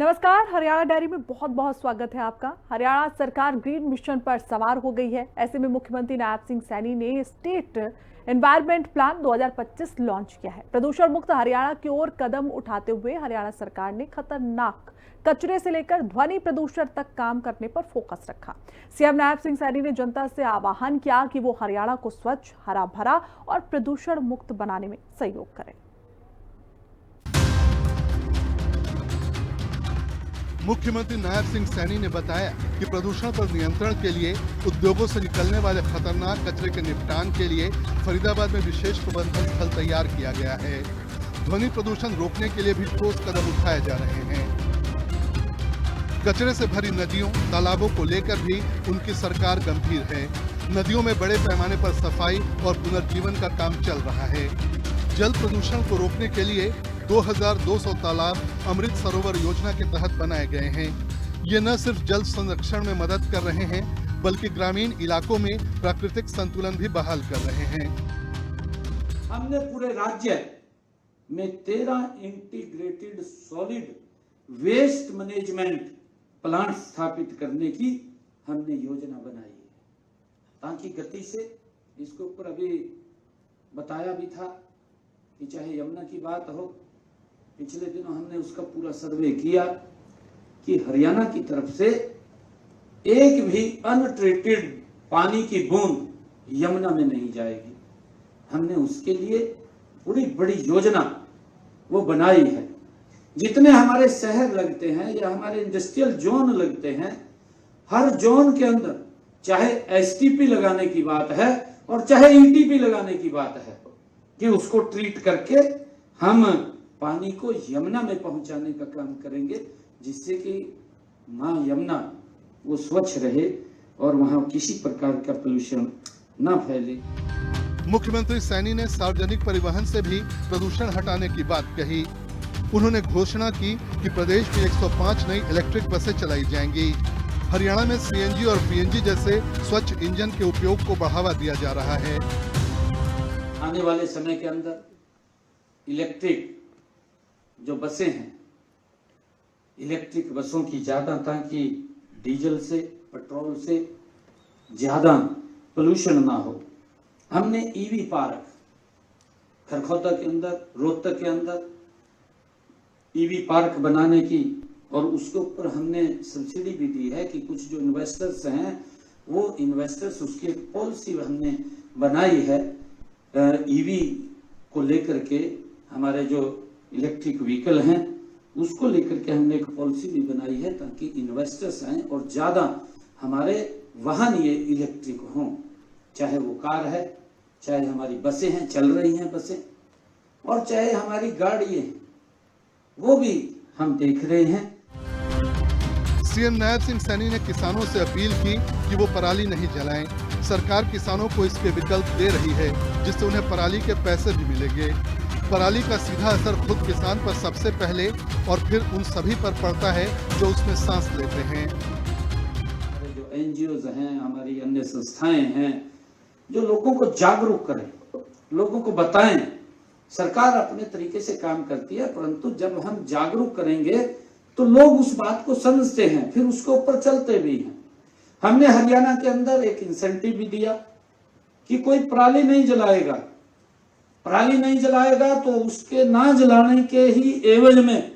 नमस्कार। हरियाणा डायरी में बहुत बहुत स्वागत है आपका। हरियाणा सरकार ग्रीन मिशन पर सवार हो गई है। ऐसे में मुख्यमंत्री नायब सिंह सैनी ने स्टेट एनवायरमेंट प्लान 2025 लॉन्च किया है। प्रदूषण मुक्त हरियाणा की ओर कदम उठाते हुए हरियाणा सरकार ने खतरनाक कचरे से लेकर ध्वनि प्रदूषण तक काम करने पर फोकस रखा। सीएम नायब सिंह सैनी ने जनता से आह्वान किया कि वो हरियाणा को स्वच्छ, हरा भरा और प्रदूषण मुक्त बनाने में सहयोग करें। मुख्यमंत्री नायब सिंह सैनी ने बताया कि प्रदूषण पर नियंत्रण के लिए उद्योगों से निकलने वाले खतरनाक कचरे के निपटान के लिए फरीदाबाद में विशेष प्रबंधन स्थल तैयार किया गया है। ध्वनि प्रदूषण रोकने के लिए भी ठोस कदम उठाए जा रहे हैं। कचरे से भरी नदियों, तालाबों को लेकर भी उनकी सरकार गंभीर है। नदियों में बड़े पैमाने पर सफाई और पुनर्जीवन का काम चल रहा है। जल प्रदूषण को रोकने के लिए 2200 तालाब अमृत सरोवर योजना के तहत बनाए गए हैं। ये न सिर्फ जल संरक्षण में मदद कर रहे हैं, बल्कि ग्रामीण इलाकों में प्राकृतिक संतुलन भी बहाल कर रहे हैं। हमने पूरे राज्य में 13 integrated solid waste management plant स्थापित करने की हमने योजना बनाई है, ताकि गति से इसके ऊपर अभी बताया भी था कि चाहे यमुना की बात हो, पिछले दिनों हमने उसका पूरा सर्वे किया कि हरियाणा की तरफ से एक भी अनट्रीटेड पानी की बूंद यमुना में नहीं जाएगी। हमने उसके लिए पूरी बड़ी योजना वो बनाई है। जितने हमारे शहर लगते हैं या हमारे इंडस्ट्रियल जोन लगते हैं, हर जोन के अंदर चाहे एसटीपी लगाने की बात है और चाहे ईटीपी लगाने की बात है कि उसको ट्रीट करके हम पानी को यमुना में पहुंचाने का काम करेंगे, जिससे कि मां यमुना वो स्वच्छ रहे और वहां किसी प्रकार का पोल्यूशन ना फैले। मुख्यमंत्री सैनी ने सार्वजनिक परिवहन से भी प्रदूषण हटाने की बात कही। उन्होंने घोषणा की कि प्रदेश में 105 नई इलेक्ट्रिक बसें चलाई जाएंगी। हरियाणा में सीएनजी और पीएनजी जैसे स्वच्छ इंजन के उपयोग को बढ़ावा दिया जा रहा है। आने वाले समय के अंदर इलेक्ट्रिक जो बसें हैं, इलेक्ट्रिक बसों की ज्यादा, ताकि डीजल से, पेट्रोल से ज्यादा पोल्यूशन ना हो। हमने ईवी पार्क खरखौदा के अंदर, रोहतक के अंदर ईवी पार्क बनाने की, और उसके ऊपर हमने सब्सिडी भी दी है कि कुछ जो इन्वेस्टर्स हैं वो इन्वेस्टर्स, उसकी एक पॉलिसी हमने बनाई है ईवी को लेकर के। हमारे जो इलेक्ट्रिक व्हीकल हैं उसको लेकर के हमने एक पॉलिसी भी बनाई है, ताकि इन्वेस्टर्स आए और ज्यादा हमारे वाहन ये इलेक्ट्रिक हों, चाहे वो कार है, चाहे हमारी बसें हैं, चल रही हैं बसें, और चाहे हमारी गाड़ी है, वो भी हम देख रहे हैं। सीएम नायब सिंह सैनी ने किसानों से अपील की कि वो पराली नहीं जलाएं। सरकार किसानों को इसके विकल्प दे रही है, जिससे उन्हें पराली के पैसे भी मिलेंगे। पराली का सीधा असर खुद किसान पर सबसे पहले और फिर उन सभी पर पड़ता है जो उसमें सांस लेते हैं। जो एनजीओज हैं, हमारी अन्य संस्थाएं हैं, जो लोगों को जागरूक करें, लोगों को बताएं। सरकार अपने तरीके से काम करती है, परंतु जब हम जागरूक करेंगे तो लोग उस बात को समझते हैं, फिर उसके ऊपर चलते भी हैं। हमने हरियाणा के अंदर एक इंसेंटिव भी दिया कि कोई पराली नहीं जलाएगा, पराली नहीं जलाएगा तो उसके ना जलाने के ही एवज में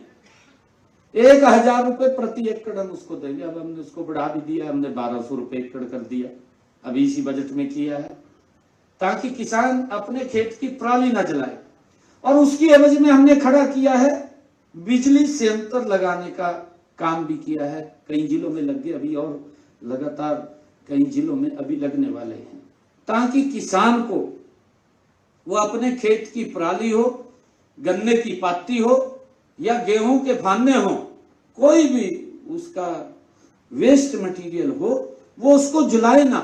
1000 रुपए प्रति एकड़ हम उसको देंगे। अब हमने उसको बढ़ा भी दिया, हमने 1200 रुपए एकड़ कर दिया, अभी इसी बजट में किया है, ताकि किसान अपने खेत की पराली ना जलाए। और उसकी एवज में हमने खड़ा किया है बिजली संयंत्र लगाने का काम भी किया है। कई जिलों में लग गए अभी, और लगातार कई जिलों में अभी लगने वाले हैं, ताकि किसान को वो अपने खेत की पराली हो, गन्ने की पाती हो या गेहूं के फाने हो, कोई भी उसका वेस्ट मटेरियल हो, वो उसको जलाए ना।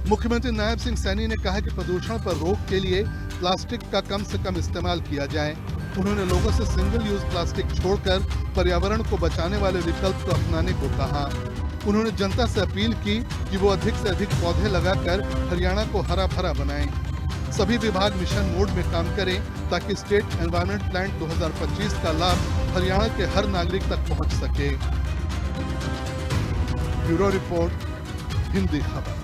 मुख्यमंत्री नायब सिंह सैनी ने कहा कि प्रदूषण पर रोक के लिए प्लास्टिक का कम से कम इस्तेमाल किया जाए। उन्होंने लोगों से सिंगल यूज प्लास्टिक छोड़कर पर्यावरण को बचाने वाले विकल्प को अपनाने को कहा। उन्होंने जनता से अपील की कि वो अधिक से अधिक पौधे लगाकर हरियाणा को हरा भरा बनाएं। सभी विभाग मिशन मोड में काम करें ताकि स्टेट एनवायरनमेंट प्लान 2025 का लाभ हरियाणा के हर नागरिक तक पहुंच सके। ब्यूरो रिपोर्ट, हिंदी खबर।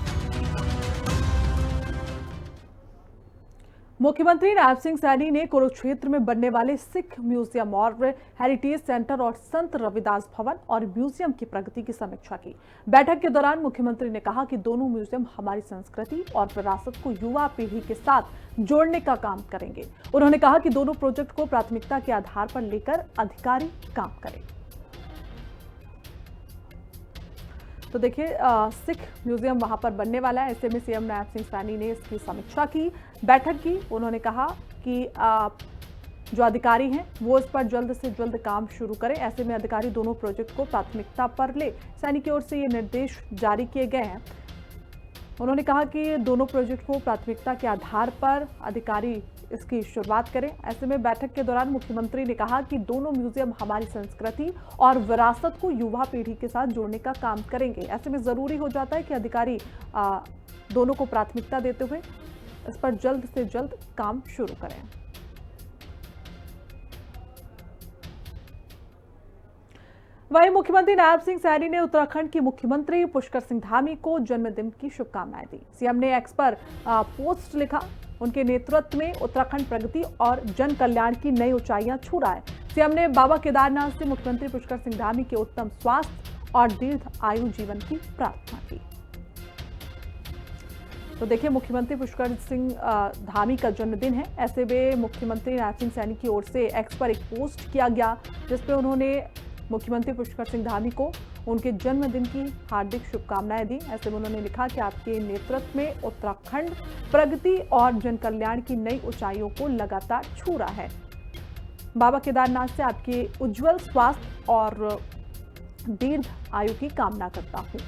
मुख्यमंत्री नायब सिंह सैनी ने कुरुक्षेत्र में बनने वाले सिख म्यूजियम और हेरिटेज सेंटर और संत रविदास भवन और म्यूजियम की प्रगति की समीक्षा की। बैठक के दौरान मुख्यमंत्री ने कहा कि दोनों म्यूजियम हमारी संस्कृति और विरासत को युवा पीढ़ी के साथ जोड़ने का काम करेंगे। उन्होंने कहा कि दोनों प्रोजेक्ट को प्राथमिकता के आधार पर लेकर अधिकारी काम करें। तो देखिए, सिख म्यूजियम वहां पर बनने वाला है। ऐसे में सीएम नायब सिंह सैनी ने इसकी समीक्षा की, बैठक की। उन्होंने कहा कि जो अधिकारी हैं वो इस पर जल्द से जल्द काम शुरू करें। ऐसे में अधिकारी दोनों प्रोजेक्ट को प्राथमिकता पर ले। सैनी की ओर से ये निर्देश जारी किए गए हैं। उन्होंने कहा कि दोनों प्रोजेक्ट को प्राथमिकता के आधार पर अधिकारी इसकी शुरुआत करें। ऐसे में बैठक के दौरान मुख्यमंत्री ने कहा कि दोनों म्यूजियम हमारी संस्कृति और विरासत को युवा पीढ़ी के साथ जोड़ने का काम करेंगे। ऐसे में जरूरी हो जाता है कि अधिकारी दोनों को प्राथमिकता देते हुए इस पर जल्द से जल्द काम शुरू करें। वहीं मुख्यमंत्री नायब सिंह सैनी ने उत्तराखंड के मुख्यमंत्री पुष्कर सिंह धामी को जन्मदिन की शुभकामनाएं दी। सीएम ने एक्स पर पोस्ट लिखा, उनके नेतृत्व में उत्तराखंड प्रगति और जन कल्याण की नई ऊंचाइयां छू रहा है। सीएम ने बाबा केदारनाथ से मुख्यमंत्री पुष्कर सिंह धामी के उत्तम स्वास्थ्य और दीर्घ आयु जीवन की प्रार्थना की। तो देखिए, मुख्यमंत्री पुष्कर सिंह धामी का जन्मदिन है। ऐसे में मुख्यमंत्री नायब सिंह सैनी की ओर से एक्स पर एक पोस्ट किया गया, जिसपे उन्होंने मुख्यमंत्री पुष्कर सिंह धामी को उनके जन्मदिन की हार्दिक शुभकामनाएं दी। ऐसे में उन्होंने लिखा कि आपके नेतृत्व में उत्तराखंड प्रगति और जन कल्याण की नई ऊंचाइयों को लगातार छू रहा है। बाबा केदारनाथ से आपके उज्जवल स्वास्थ्य और दीर्घ आयु की कामना करता हूं।